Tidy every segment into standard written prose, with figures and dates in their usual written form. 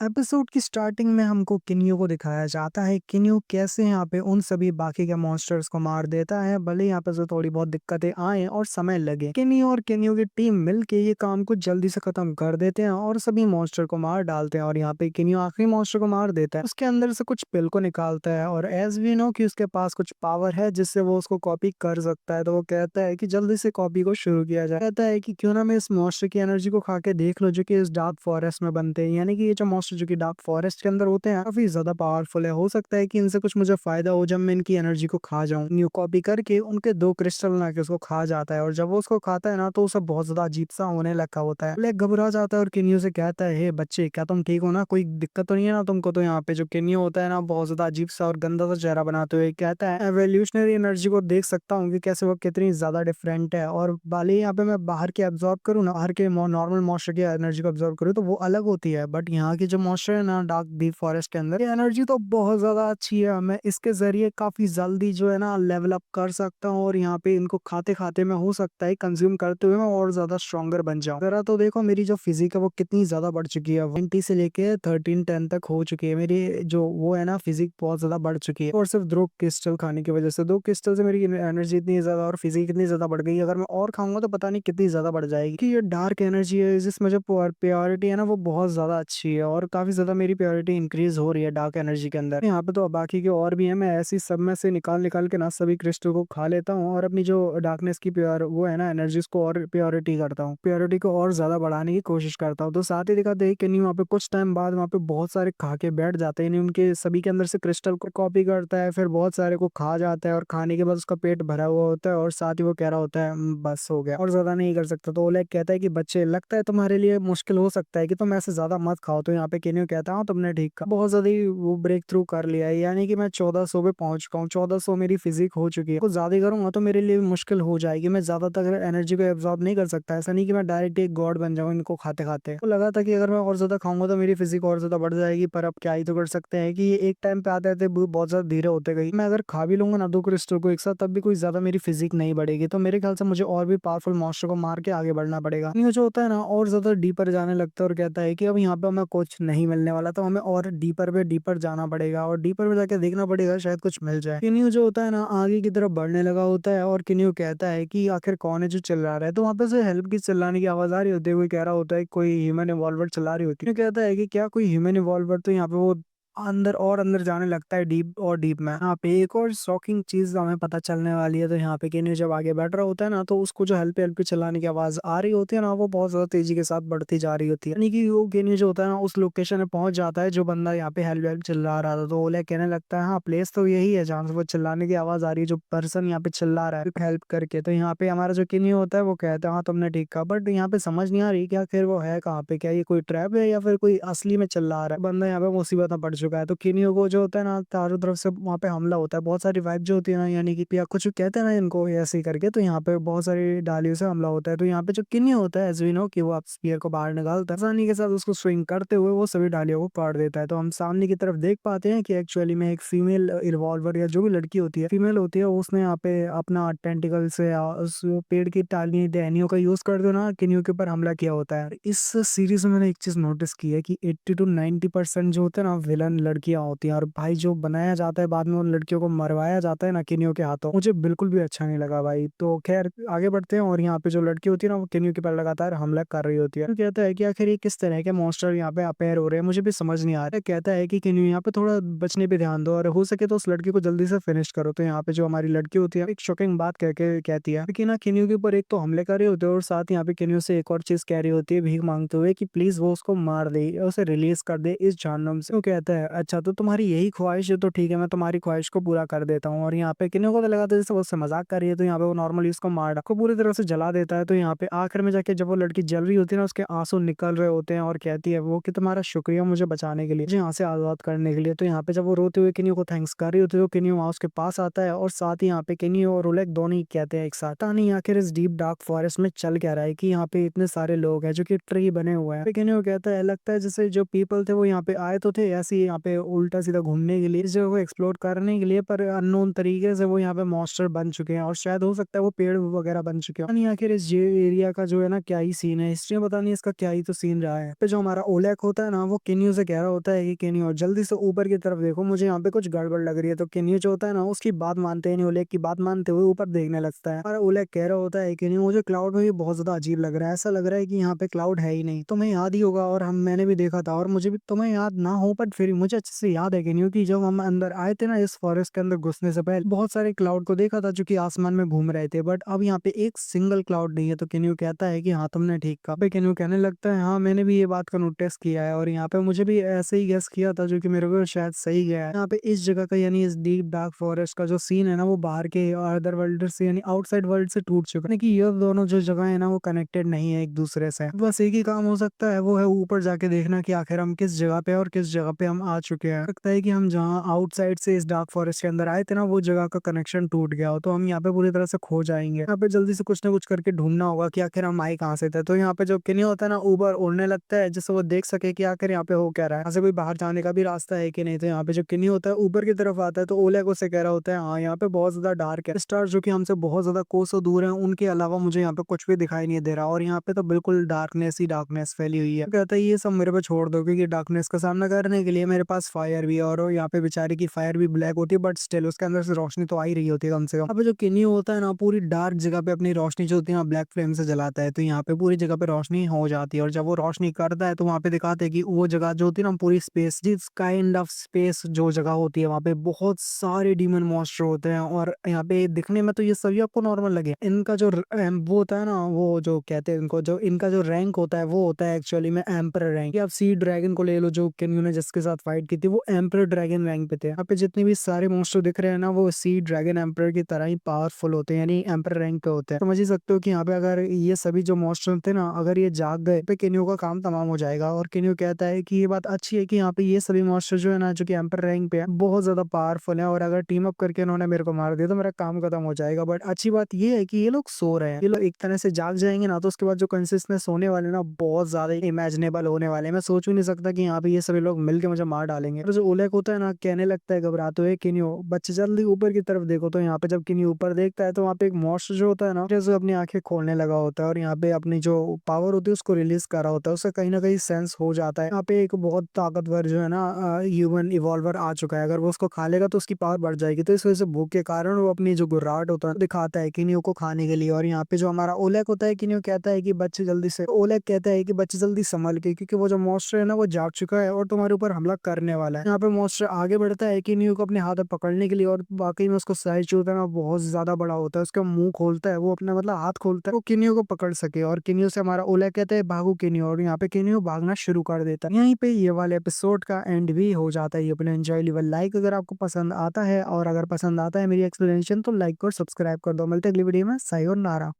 Episode की starting में हमको किन्यू को दिखाया जाता है। किन्यू कैसे यहाँ पे उन सभी बाकी के मॉन्स्टर्स को मार देता है, भले यहाँ पे से थोड़ी बहुत दिक्कतें आए और समय लगे। किन्यू और किन्यू की टीम मिलके ये काम को जल्दी से खत्म कर देते हैं और सभी मॉन्स्टर को मार डालते हैं। और यहाँ पे किन्यू आखिरी मॉन्स्टर को मार देता है, उसके अंदर से कुछ पिल को निकालता है और एज वी नो कि उसके पास कुछ पावर है जिससे वो उसको कॉपी कर सकता है। तो वो कहता है कि जल्दी से कॉपी को शुरू किया जाए। कहता है कि क्यों ना मैं इस मॉन्स्टर की एनर्जी को खा के देख लो जो कि इस डार्क फॉरेस्ट में बनते हैं। यानी कि ये जो मॉन्स्टर जो कि डार्क फॉरेस्ट के अंदर होते हैं काफी ज्यादा पावरफुल है। हो सकता है कि इनसे कुछ मुझे फायदा हो जब मैं इनकी एनर्जी को खा जाऊं। न्यू कॉपी करके उनके दो क्रिस्टल बना के उसको खा जाता है और जब वो उसको खाता है ना तो उसे बहुत ज्यादा अजीब सा होने लगा होता है। ब्लैक घबरा जाता है और किन्यू से कहता है, हे बच्चे क्या तुम ठीक हो ना, कोई दिक्कत तो नहीं है ना तुमको। तो यहाँ पे जो किन्यू होता है ना बहुत ज्यादा अजीब सा और गंदा सा चेहरा बनाते हुए कहता है, एवोल्यूशनरी एनर्जी को देख सकता हूँ कि कैसे वो कितनी ज्यादा डिफरेंट है। और भले ही यहाँ पे मैं बाहर के एब्जॉर्ब करूँ ना, बाहर के नॉर्मल मॉन्स्टर की एनर्जी को एब्जॉर्ब करूँ तो वो अलग होती है, बट यहाँ की जो मॉन्स्टर है ना डार्क डीप फॉरेस्ट के अंदर, ये एनर्जी तो बहुत ज्यादा अच्छी है। मैं इसके जरिए काफी जल्दी जो है ना लेवल अप कर सकता हूँ और यहाँ पे इनको खाते खाते मैं हो सकता है कंज्यूम करते हुए मैं और ज्यादा स्ट्रॉन्गर बन जाऊँ। जरा तो देखो मेरी जो फिजिक है वो कितनी ज्यादा बढ़ चुकी है, 20 से लेके 13-10 तक हो चुकी है मेरी जो वो है ना फिजिक बहुत ज्यादा बढ़ चुकी है। और सिर्फ दो क्रिस्टल खाने की वजह से, दो क्रिस्टल से मेरी एनर्जी इतनी ज्यादा और फिजिक इतनी ज्यादा बढ़ गई है। अगर मैं और खाऊंगा तो पता नहीं कितनी ज्यादा बढ़ जाएगी। कि ये डार्क एनर्जी है जिसमें जो प्योरिटी है ना वो बहुत ज्यादा अच्छी है और काफी ज्यादा मेरी प्योरिटी इंक्रीज हो रही है डार्क एनर्जी के अंदर। यहाँ पे तो बाकी के और भी है, मैं ऐसी सब में से निकाल निकाल के ना सभी क्रिस्टल को खा लेता हूँ और अपनी जो डार्कनेस की प्योर वो है ना एनर्जी को और प्योरिटी करता हूँ, प्योरिटी को और ज्यादा बढ़ाने की कोशिश करता हूँ। तो साथ ही दिखाते हैं कि नहीं वहाँ पे कुछ टाइम बाद वहाँ पे बहुत सारे खा के बैठ जाते हैं, नहीं उनके सभी के अंदर से क्रिस्टल को कॉपी करता है, फिर बहुत सारे को खा जाता है और खाने के बाद उसका पेट भरा हुआ होता है और साथ ही वो कह रहा होता है बस हो गया और ज्यादा नहीं कर सकता। तो ओलेग कहता है कि बच्चे लगता है तुम्हारे लिए मुश्किल हो सकता है कि तुम ऐसे ज्यादा मत खाओ। तो यहाँ पे केन्यू कहता हूँ तुमने ठीक कहा, बहुत ज्यादा ही वो ब्रेक थ्रू कर लिया है, यानी कि मैं 1400 पे पहुंच चुका हूँ। 1400 मेरी फिजिक हो चुकी है, कुछ ज्यादा ही करूंगा तो मेरे लिए भी मुश्किल हो जाएगी, मैं ज्यादातर एनर्जी को एब्जॉर्ब नहीं कर सकता। ऐसा नहीं कि मैं डायरेक्ट एक गॉड बन जाऊँ इनको खाते खाते। तो लगा था कि अगर मैं और ज्यादा खाऊंगा तो मेरी फिजिक और ज्यादा बढ़ जाएगी, पर अब क्या ही तो कर सकते हैं कि ये एक टाइम पे आते आते बहुत ज्यादा धीरे होते गई। मैं अगर खा भी लूंगा ना दो क्रिस्टल को एक साथ तब भी कोई ज्यादा मेरी फिजिक नहीं बढ़ेगी। तो मेरे ख्याल से मुझे और भी पावरफुल मॉन्स्टर को मार के आगे बढ़ना पड़ेगा। ये जो होता है ना और ज्यादा डीपर जाने लगता है और कहता है कि अब यहाँ पे हमें कुछ नहीं मिलने वाला, तो हमें और डीपर पे डीपर जाना पड़ेगा और डीपर पे जाके देखना पड़ेगा शायद कुछ मिल जाए। किन्यू जो होता है ना आगे की तरफ बढ़ने लगा होता है और किन्यू कहता है कि आखिर कौन है जो चिल्ला रहा है। तो वहां पे से हेल्प की चिल्लाने की आवाज आ रही होती है, कोई कह रहा होता है कोई ह्यूमन इवॉल्वर चिल्ला रही होती है। किन्यू कहता है कि क्या कोई ह्यूमन इवॉल्वर, तो यहाँ पे वो अंदर और अंदर जाने लगता है डीप और डीप में। यहाँ पे एक और शॉकिंग चीज हमें पता चलने वाली है। तो यहाँ पे केन्यू जब आगे बैठ रहा होता है ना तो उसको जो हेल्प चलाने की आवाज आ रही होती है ना वो बहुत ज्यादा तेजी के साथ बढ़ती जा रही होती है। यानी कि वो केन्यू जो होता है ना उस लोकेशन में पहुंच जाता है जो बंदा यहाँ पे हेल्प हेल्प चिल्ला रहा था। तो ओले कहने लगता है हाँ प्लेस तो यही है जहाँ से वो चिल्लाने की आवाज आ रही है, जो पर्सन यहाँ पे चिल्ला रहा है हेल्प करके। तो यहाँ पे हमारा जो केन्यू होता है वो कहता है हाँ तुमने ठीक कहा, बट यहाँ पे समझ नहीं आ रही क्या फिर वो है कहाँ पे, क्या ये कोई ट्रैप है या फिर कोई असली में चिल्ला रहा है। बंदा यहाँ पे मुसीबत में पड़ चुका है। तो केन्यू को जो होता है ना चारों तरफ से वहाँ पे हमला होता है, बहुत सारी वाइब जो होती है ना, यानी कि या कुछ कहते हैं ना इनको ऐसे ही करके। तो यहाँ पे बहुत सारी डालियों से हमला होता है। तो यहाँ पे जो किन्नी होता है एज वी नो कि वो आप स्पीयर को बाहर निकालता है, आसानी के साथ उसको स्विंग करते हुए वो सभी डालियों को काट देता है। तो हम सामने की तरफ देख पाते हैं कि एक्चुअली में एक फीमेल रिवॉल्वर या जो भी लड़की होती है फीमेल होती है, उसने यहाँ पे अपना टेंटिकल से उस पेड़ की टाली टहनियों का यूज कर दो ना किन्नियों के ऊपर हमला किया होता है। इस सीरीज में मैंने एक चीज नोटिस की है कि 80 to 90% जो होते हैं ना विलन लड़कियां होती हैं, और भाई जो बनाया जाता है बाद में उन लड़कियों को मरवाया जाता है ना किन्नियों के हाथों, मुझे बिल्कुल भी अच्छा नहीं लगा भाई। तो खैर आगे बढ़ते हैं और यहाँ पे जो लड़की होती है ना वो किन्नियों के ऊपर लगातार हमला कर रही होती है। तो कहता है कि आखिर ये किस तरह के मॉन्स्टर यहाँ पे अपेयर हो रहे हैं, मुझे भी समझ नहीं आ रहा है। कहता है कि किन्नियों यहाँ पे थोड़ा बचने पे ध्यान दो और हो सके तो उस लड़की को जल्दी से फिनिश करो। तो यहाँ पे जो हमारी लड़की होती है एक शॉकिंग बात कह के कहती है कि ना किन्नियों के ऊपर एक तो हमले कर रहे होते हैं और साथ यहाँ पे किन्नियों से एक और चीज कह रही होती है भीख मांगते हुए कि प्लीज वो उसको मार दे, उसे रिलीज कर दे इस जहन्नुम से। वो कहता है अच्छा तो तुम्हारी यही ख्वाहिश है तो ठीक है मैं तुम्हारी ख्वाहिश को पूरा कर देता हूँ। और यहाँ पे किन्नियों को तो लगा था जैसे वो उससे मजाक कर रही है, तो यहाँ पे वो नॉर्मली उसको मार को पूरी तरह से जला देता है। तो यहाँ पे आखिर में जाके जब वो लड़की जल रही होती है ना उसके आंसू निकल रहे होते हैं और कहती है वो कि तुम्हारा शुक्रिया मुझे बचाने के लिए, मुझे यहाँ से आजाद करने के लिए। तो यहाँ पे जब वो रोते हुए किन्नियों को थैंक्स कर रही होती है तो किन्नियों वहाँ उसके पास आता है और साथ ही यहाँ पे किन्नियों और ओलेग दोनों ही कहते हैं एक साथ पता नहीं आखिर इस डीप डार्क फॉरेस्ट में चल क्या रहा है कि यहाँ पे इतने सारे लोग हैं जो कि ट्री बने हुए हैं। किन्नियों कहता है लगता है जैसे जो पीपल थे वो यहाँ पे आए तो थे ऐसे ही यहाँ पे उल्टा सीधा घूमने के लिए, इस जगह को एक्सप्लोर करने के लिए, पर अननोन तरीके से वो यहाँ पे मॉन्स्टर बन चुके हैं और शायद हो सकता है वो पेड़ वगैरह बन चुके हैं। पता नहीं आखिर इस एरिया का जो है ना क्या ही सीन है, हिस्ट्री में पता नहीं इसका क्या ही तो सीन रहा है। पे जो हमारा ओलेक होता है ना, वो केन्यू से कह रहा होता है कि केन्यू जल्दी से ऊपर की तरफ देखो, मुझे यहाँ पे कुछ गड़बड़ लग रही है। तो केन्यू जो होता है ना, उसकी बात मानते ही नहीं, ओलेक की बात मानते हुए ऊपर देखने लगता है। हमारा ओलेक कह रहा होता है केन्यू, मुझे क्लाउड में भी बहुत ज्यादा अजीब लग रहा है, ऐसा लग रहा है कि यहाँ पे क्लाउड है ही नहीं। तुम्हें याद ही होगा और हम मैंने भी देखा था, और मुझे भी तुम्हें याद ना हो पर फिर मुझे अच्छे से याद है केन्यू की जब हम अंदर आए थे ना, इस फॉरेस्ट के अंदर घुसने से पहले बहुत सारे क्लाउड को देखा था जो कि आसमान में घूम रहे थे, बट अब यहाँ पे एक सिंगल क्लाउड नहीं है। तो केन्यू कहता है कि हाँ तुमने ठीक कहा। पे केन्यू कहने लगता है हाँ मैंने भी ये बात का नोटिस किया है, और यहाँ पे मुझे भी ऐसे ही गेस किया था जो कि मेरे को शायद सही गया है। यहाँ पे इस जगह का यानी इस डीप डार्क फॉरेस्ट का जो सीन है ना, वो बाहर के अदर वर्ल्ड से यानी आउटसाइड वर्ल्ड से टूट चुका है, कि ये दोनों जो जगह है ना वो कनेक्टेड नहीं है एक दूसरे से। बस एक ही काम हो सकता है, वो है ऊपर जाके देखना कि आखिर हम किस जगह पे और किस जगह पे हम आ चुके हैं। लगता है कि हम जहाँ आउटसाइड से इस डार्क फॉरेस्ट के अंदर आए थे ना, वो जगह का कनेक्शन टूट गया हो, तो हम यहाँ पे पूरी तरह से खो जाएंगे। यहाँ पे जल्दी से कुछ ना कुछ करके ढूंढना होगा कि आखिर हम आए कहाँ से थे। तो यहाँ पे जो किन्नी होता है ना, ऊपर उड़ने लगता है जिससे वो देख सके कि आखिर यहाँ पे हो क्या रहा है, यहाँ से कोई बाहर जाने का भी रास्ता है कि नहीं। तो यहाँ पे जो किन्नी होता है ऊपर की तरफ आता है, तो ओलेग उसे कह रहा होता है हाँ यहाँ पे बहुत ज्यादा डार्क है, स्टार जो कि हमसे बहुत ज्यादा कोसों दूर है, उनके अलावा मुझे यहाँ पे कुछ भी दिखाई नहीं दे रहा, और यहाँ पे तो बिल्कुल डार्कनेस ही डार्कनेस फैली हुई है। कहता है ये सब मेरे पे छोड़ दो, क्योंकि डार्कनेस का सामना करने के लिए मेरे पास फायर भी है, और यहाँ पे बेचारे की फायर भी ब्लैक होती है, बट स्टिल उसके अंदर से रोशनी तो आ ही रही होती है कम से कम। अब जो किन्नी होता है ना, पूरी डार्क जगह पे अपनी रोशनी जो होती है ब्लैक फ्लेम से जलाता है, तो यहाँ पे पूरी जगह पे रोशनी हो जाती है, और जब वो रोशनी करता है तो वहाँ पे दिखाते हैं कि वो जगह जो होती है ना पूरी स्पेस, जिस काइंड ऑफ स्पेस जो जगह होती है वहाँ पे बहुत सारे डीमन मॉन्स्टर होते हैं। और यहाँ पे दिखने में तो ये सभी आपको नॉर्मल लगे, इनका जो वो होता है ना, वो जो कहते हैं इनको, जो इनका जो रैंक होता है वो होता है एक्चुअली में एम्पर रैंक। आप सी ड्रैगन को ले लो जो केन्यू ने जिसके साथ फाइट की थी, वो एम्पर ड्रैगन रैंक पे थे। यहाँ पे जितने भी सारे मॉन्स्टर दिख रहे हैं ना, वो सी ड्रैगन एम्पर की तरह ही पावरफुल होते हैं, यानी एम्पर रैंक पे होते हैं। समझ ही सकते हो कि यहाँ पे अगर ये सभी जो मॉन्स्टर थे ना, अगर ये जाग गए तो केन्यू का काम तमाम हो जाएगा। और केन्यू कहता है कि ये बात अच्छी है कि यहाँ पे ये सभी मॉन्स्टर जो है ना, जो कि एम्पर रैंक पे है, बहुत ज्यादा पावरफुल है, और अगर टीम अप करके इन्होंने मेरे को मार दिया तो मेरा काम खत्म हो जाएगा। बट अच्छी बात ये है कि ये लोग सो रहे हैं, ये लोग एक तरह से जाग जाएंगे ना, तो उसके बाद जो कंसिस्टेंस होने वाले ना बहुत ज्यादा इमेजिनेबल होने वाले हैं। मैं सोच भी नहीं सकता कि यहाँ पे ये सभी लोग मिलके मुझे मार डालेंगे। और जो ओलेक होता है ना, कहने लगता है घबराते हुए किन्यू बच्चे जल्दी ऊपर की तरफ देखो। तो यहाँ पे जब किन्यू ऊपर देखता है तो वहाँ पे एक मॉन्स्टर जो होता है ना, जैसे अपनी आंखें खोलने लगा होता है, और यहाँ पे अपनी जो पावर होती है उसको रिलीज कर रहा होता है। उससे कहीं ना कहीं सेंस हो जाता है यहाँ पे एक बहुत ताकतवर जो है ना ह्यूमन इवॉल्वर आ चुका है, अगर वो उसको खा लेगा तो उसकी पावर बढ़ जाएगी। तो इस वजह से भूख के कारण वो अपनी जो गुर्राहट होता है दिखाता है किन्यू को खाने के लिए। और यहाँ पे जो हमारा ओलेक होता है, किन्यू कहता है कि बच्चे जल्दी से, ओलेक कहता है कि बच्चे जल्दी संभल के, क्योंकि वो जो मॉन्स्टर है ना वो जाग चुका है और तुम्हारे ऊपर हमला करने वाला है। यहाँ पे मॉन्स्टर आगे बढ़ता है किन्यू को अपने हाथ में पकड़ने के लिए, और बाकी में उसको साइज जो होता है ना बहुत ज्यादा बड़ा होता है, उसका मुंह खोलता है, वो अपना मतलब हाथ खोलता है वो किन्यू को पकड़ सके। और किन्यू से हमारा ओलेक कहता है भागो किन्यू, और यहाँ पे किन्यू भागना शुरू कर देता है। यहीं पे ये वाले एपिसोड का एंड भी हो जाता है। अपने एंजॉय लेवल लाइक अगर आपको पसंद आता है, और अगर पसंद आता है मेरी एक्सप्लेनेशन तो लाइक और सब्सक्राइब कर दो। मिलते हैं अगली वीडियो में। Sayonara,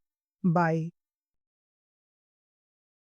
bye.